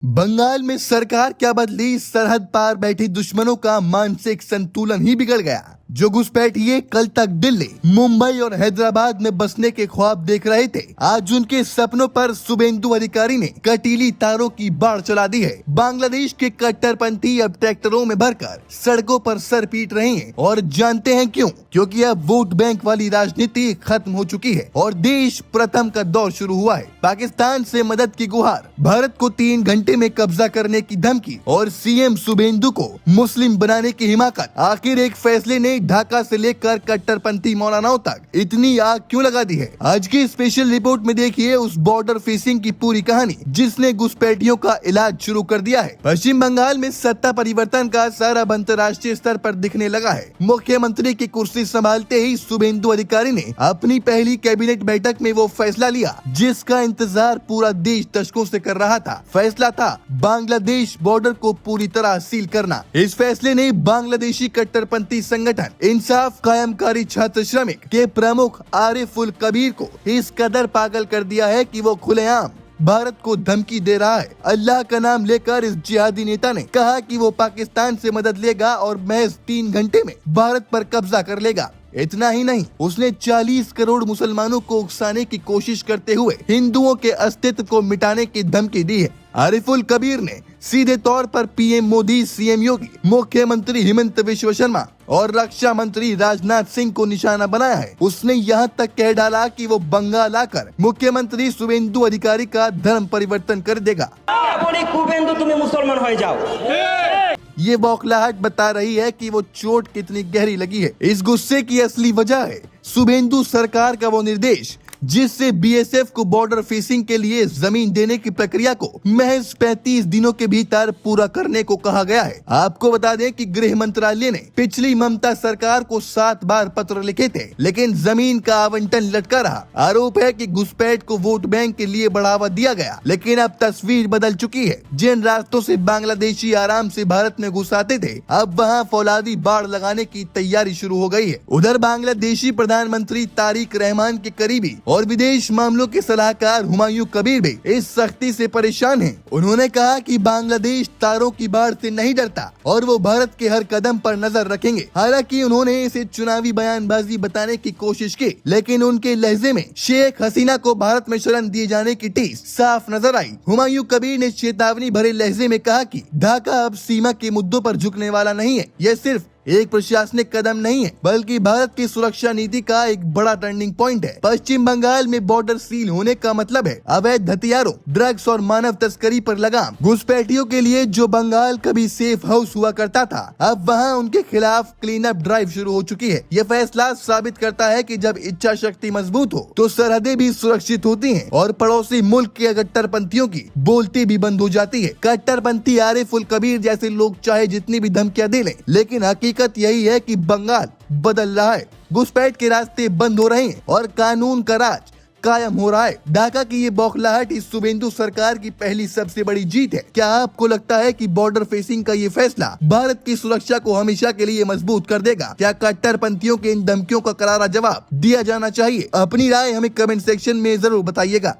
बंगाल में सरकार क्या बदली, सरहद पार बैठी दुश्मनों का मानसिक संतुलन ही बिगड़ गया। जो घुसपैठिए कल तक दिल्ली, मुंबई और हैदराबाद में बसने के ख्वाब देख रहे थे, आज उनके सपनों पर शुभेंदु अधिकारी ने कटीली तारों की बाढ़ चला दी है। बांग्लादेश के कट्टरपंथी अब ट्रैक्टरों में भरकर सड़कों पर सर पीट रहे हैं और जानते हैं क्यों? क्योंकि अब वोट बैंक वाली राजनीति खत्म हो चुकी है और देश प्रथम का दौर शुरू हुआ है। पाकिस्तान से मदद की गुहार, भारत को 3 घंटे में कब्जा करने की धमकी और सीएम शुभेंदु को मुस्लिम बनाने की हिमाकत। आखिर एक फैसले ने ढाका से लेकर कट्टरपंथी मौलानाओं तक इतनी आग क्यों लगा दी है? आज की स्पेशल रिपोर्ट में देखिए उस बॉर्डर फेसिंग की पूरी कहानी जिसने घुसपैठियों का इलाज शुरू कर दिया है। पश्चिम बंगाल में सत्ता परिवर्तन का असर अब अंतर्राष्ट्रीय स्तर पर दिखने लगा है। मुख्यमंत्री की कुर्सी संभालते ही शुभेंदु अधिकारी ने अपनी पहली कैबिनेट बैठक में वो फैसला लिया जिसका इंतजार पूरा देश दशकों से कर रहा था। फैसला था बांग्लादेश बॉर्डर को पूरी तरह सील करना। इस फैसले ने बांग्लादेशी कट्टरपंथी संगठन इंसाफ कायमकारी छात्र श्रमिक के प्रमुख आरिफ उल कबीर को इस कदर पागल कर दिया है कि वो खुलेआम भारत को धमकी दे रहा है। अल्लाह का नाम लेकर इस जिहादी नेता ने कहा कि वो पाकिस्तान से मदद लेगा और महज 3 घंटे में भारत पर कब्जा कर लेगा। इतना ही नहीं, उसने 40 करोड़ मुसलमानों को उकसाने की कोशिश करते हुए हिंदुओं के अस्तित्व को मिटाने की धमकी दी है। आरिफ उल कबीर ने सीधे तौर पर पीएम मोदी, सीएम योगी, मुख्यमंत्री हिमंत विश्व शर्मा और रक्षा मंत्री राजनाथ सिंह को निशाना बनाया है। उसने यहाँ तक कह डाला कि वो बंगाल आकर मुख्यमंत्री शुभेंदु अधिकारी का धर्म परिवर्तन कर देगा। तुम्हें मुसलमान हो जाओ। ये बौखलाहट बता रही है कि वो चोट कितनी गहरी लगी है। इस गुस्से की असली वजह है शुभेंदु सरकार का वो निर्देश जिससे बीएसएफ को बॉर्डर फेसिंग के लिए जमीन देने की प्रक्रिया को महज 35 दिनों के भीतर पूरा करने को कहा गया है। आपको बता दें कि गृह मंत्रालय ने पिछली ममता सरकार को 7 बार पत्र लिखे थे, लेकिन जमीन का आवंटन लटका रहा। आरोप है कि घुसपैठ को वोट बैंक के लिए बढ़ावा दिया गया, लेकिन अब तस्वीर बदल चुकी है। जिन रास्तों से बांग्लादेशी आराम से भारत में घुस आते थे, अब वहाँ फौलादी बाढ़ लगाने की तैयारी शुरू हो गई है। उधर बांग्लादेशी प्रधानमंत्री तारिक रहमान के करीबी और विदेश मामलों के सलाहकार हुमायूं कबीर भी इस सख्ती से परेशान हैं। उन्होंने कहा कि बांग्लादेश तारों की बाढ़ से नहीं डरता और वो भारत के हर कदम पर नजर रखेंगे। हालांकि उन्होंने इसे चुनावी बयानबाजी बताने की कोशिश की, लेकिन उनके लहजे में शेख हसीना को भारत में शरण दिए जाने की टीस साफ नजर आई। हुमायूं कबीर ने चेतावनी भरे लहजे में कहा कि ढाका अब सीमा के मुद्दों पर झुकने वाला नहीं है। यह सिर्फ एक प्रशासनिक कदम नहीं है, बल्कि भारत की सुरक्षा नीति का एक बड़ा टर्निंग पॉइंट है। पश्चिम बंगाल में बॉर्डर सील होने का मतलब है अवैध हथियारों, ड्रग्स और मानव तस्करी पर लगाम। घुसपैठियों के लिए जो बंगाल कभी सेफ हाउस हुआ करता था, अब वहाँ उनके खिलाफ क्लीन अप ड्राइव शुरू हो चुकी है। यह फैसला साबित करता है कि जब इच्छा शक्ति मजबूत हो तो सरहदें भी सुरक्षित होती हैं और पड़ोसी मुल्क के कट्टरपंथियों की बोलती भी बंद हो जाती है। कट्टरपंथी आरिफ उल कबीर जैसे लोग चाहे जितनी भी धमकियां दे लें, लेकिन हकीकत यही है कि बंगाल बदल रहा है। घुसपैठ के रास्ते बंद हो रहे हैं और कानून का राज कायम हो रहा है। ढाका की ये बौखलाहट इस शुभेंदु सरकार की पहली सबसे बड़ी जीत है। क्या आपको लगता है कि बॉर्डर फेसिंग का ये फैसला भारत की सुरक्षा को हमेशा के लिए मजबूत कर देगा? क्या कट्टरपंथियों के इन धमकियों का करारा जवाब दिया जाना चाहिए? अपनी राय हमें कमेंट सेक्शन में जरूर बताइएगा।